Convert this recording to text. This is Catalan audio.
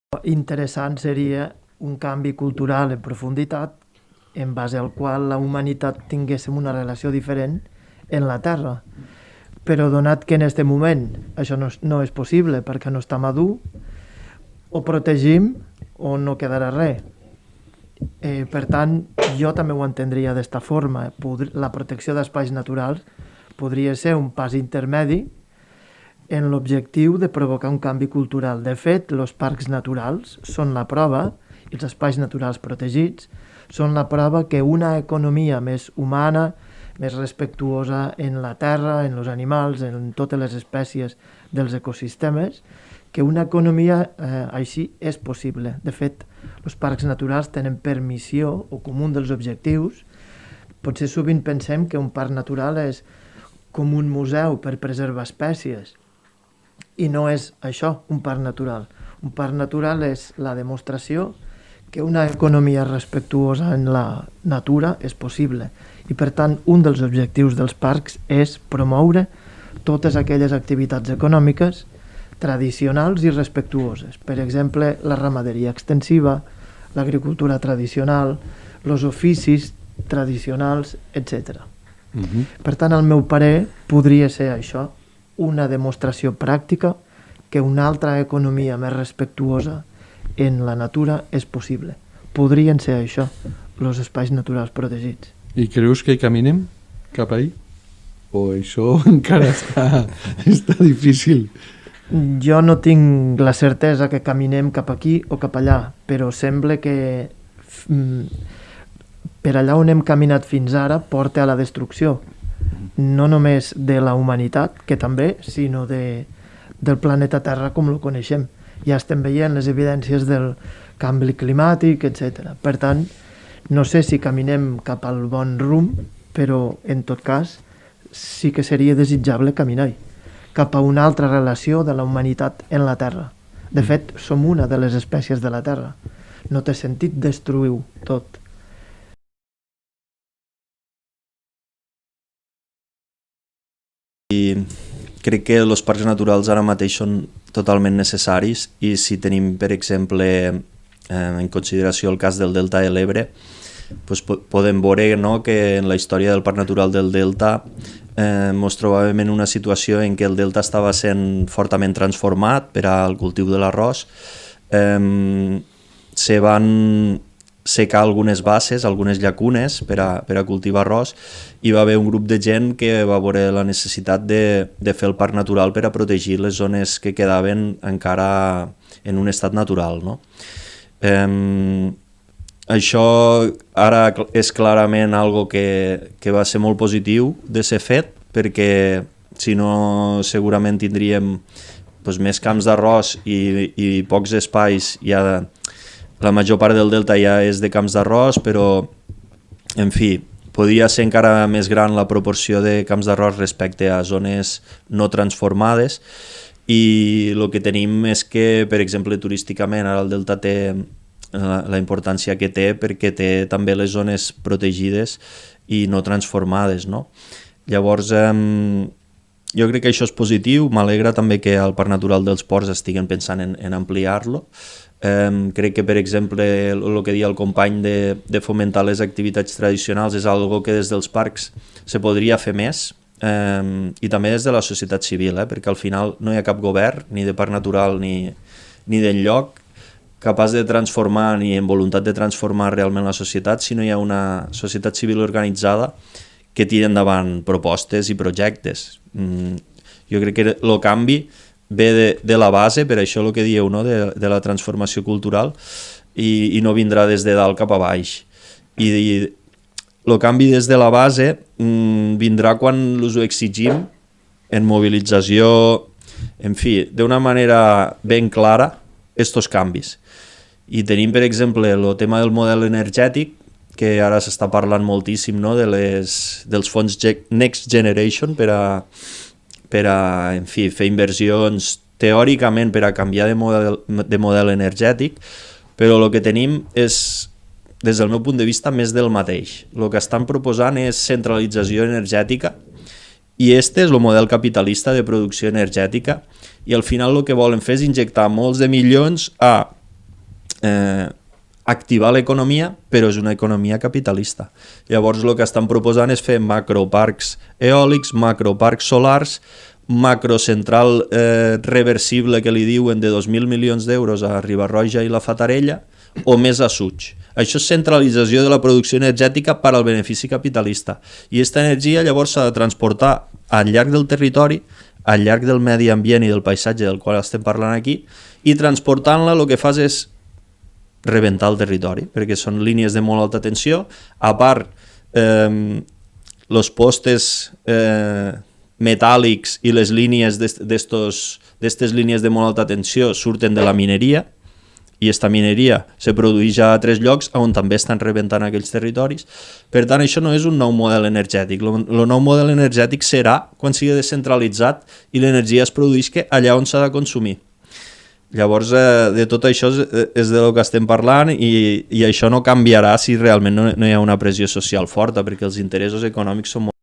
Interessant seria un canvi cultural en profunditat en base al qual la humanitat tinguéssim una relació diferent en la Terra. Però donat que en aquest moment això no és possible perquè no està madur, o protegim o no quedarà res. Per tant, jo també ho entendria d'esta forma. La protecció d'espais naturals podria ser un pas intermedi en l'objectiu de provocar un canvi cultural. De fet, els parcs naturals són la prova, i els espais naturals protegits, són la prova que una economia més humana, més respectuosa en la terra, en els animals, en totes les espècies dels ecosistemes, que una economia així és possible. De fet, els parcs naturals tenen per missió, o com un dels objectius, potser sovint pensem que un parc natural és com un museu per preservar espècies, i no és això, un parc natural. Un parc natural és la demostració que una economia respectuosa en la natura és possible. I per tant, un dels objectius dels parcs és promoure totes aquelles activitats econòmiques tradicionals i respectuoses. Per exemple, la ramaderia extensiva, l'agricultura tradicional, els oficis tradicionals, etc. Per tant, al meu parer, podria ser això, una demostració pràctica que una altra economia més respectuosa en la natura és possible. Podrien ser això, els espais naturals protegits. I creus que caminem cap ahí? O això encara està difícil? Jo no tinc la certesa que caminem cap aquí o cap allà, però sembla que per allà on hem caminat fins ara porta a la destrucció, no només de la humanitat, que també, sinó del planeta Terra com el coneixem. Ja estem veient les evidències del canvi climàtic, etc. Per tant, no sé si caminem cap al bon rumb, però en tot cas sí que seria desitjable caminar cap a una altra relació de la humanitat en la Terra. De fet, som una de les espècies de la Terra. No té sentit destruir-ho tot. I crec que els parcs naturals ara mateix són totalment necessaris, i si tenim, per exemple, en consideració el cas del Delta de l'Ebre, doncs podem veure, no, que en la història del Parc Natural del Delta ens trobàvem en una situació en què el delta estava sent fortament transformat per al cultiu de l'arròs. Se van secar algunes basses, algunes llacunes per a cultivar arròs, i va haver un grup de gent que va veure la necessitat de fer el parc natural per a protegir les zones que quedaven encara en un estat natural, no? Això ara és clarament algo que va ser molt positiu de ser fet, perquè si no segurament tindríem més camps d'arròs i pocs espais. La major part del delta ja és de camps d'arròs, però en fi, podria ser encara més gran la proporció de camps d'arròs respecte a zones no transformades, i el que tenim és que, per exemple, turísticament ara el delta té la importància que té, perquè té també les zones protegides i no transformades, no? Llavors, jo crec que això és positiu. M'alegra també que al Parc Natural dels Ports estiguen pensant en ampliar-lo. Crec que, per exemple, el que deia el company de fomentar les activitats tradicionals és algo que des dels parcs se podria fer més, i també des de la societat civil, perquè al final no hi ha cap govern, ni de parc natural ni d'enlloc, capaç de transformar, ni en voluntat de transformar realment la societat, si no hi ha una societat civil organitzada que tiri endavant propostes i projectes. Jo crec que el canvi ve de la base, per això el que dieu, no? de la transformació cultural, i no vindrà des de dalt cap a baix. I el canvi des de la base vindrà quan us ho exigim en mobilització, en fi, d'una manera ben clara, estos canvis. I tenim, per exemple, el tema del model energètic, que ara s'està parlant moltíssim, no? dels fons Next Generation per a en fi, fer inversions teòricament per a canviar de model energètic, però el que tenim és, des del meu punt de vista, més del mateix. El que estan proposant és centralització energètica, i este és el model capitalista de producció energètica, i al final el que volen fer és injectar molts de milions a activar l'economia, però és una economia capitalista. Llavors el que estan proposant és fer macroparcs eòlics, macroparcs solars, macrocentral reversible que li diuen de 2.000 milions d'euros a Riba-roja i la Fatarella, o més a Suig. Això és centralització de la producció energètica per al benefici capitalista. I aquesta energia llavors s'ha de transportar al llarg del territori, al llarg del medi ambient i del paisatge del qual estem parlant aquí, i transportant-la el que fas és rebentar el territori, perquè són línies de molt alta tensió. A part, els postes metàl·lics i les línies d'aquestes línies de molt alta tensió surten de la mineria, i aquesta mineria se produeix a 3 llocs on també estan rebentant aquells territoris. Per tant, això no és un nou model energètic. El nou model energètic serà quan sigui descentralitzat i l'energia es produïsca allà on s'ha de consumir. Llavors, de tot això és de lo que estem parlant, i això no canviarà si realment no hi ha una pressió social forta, perquè els interessos econòmics són molt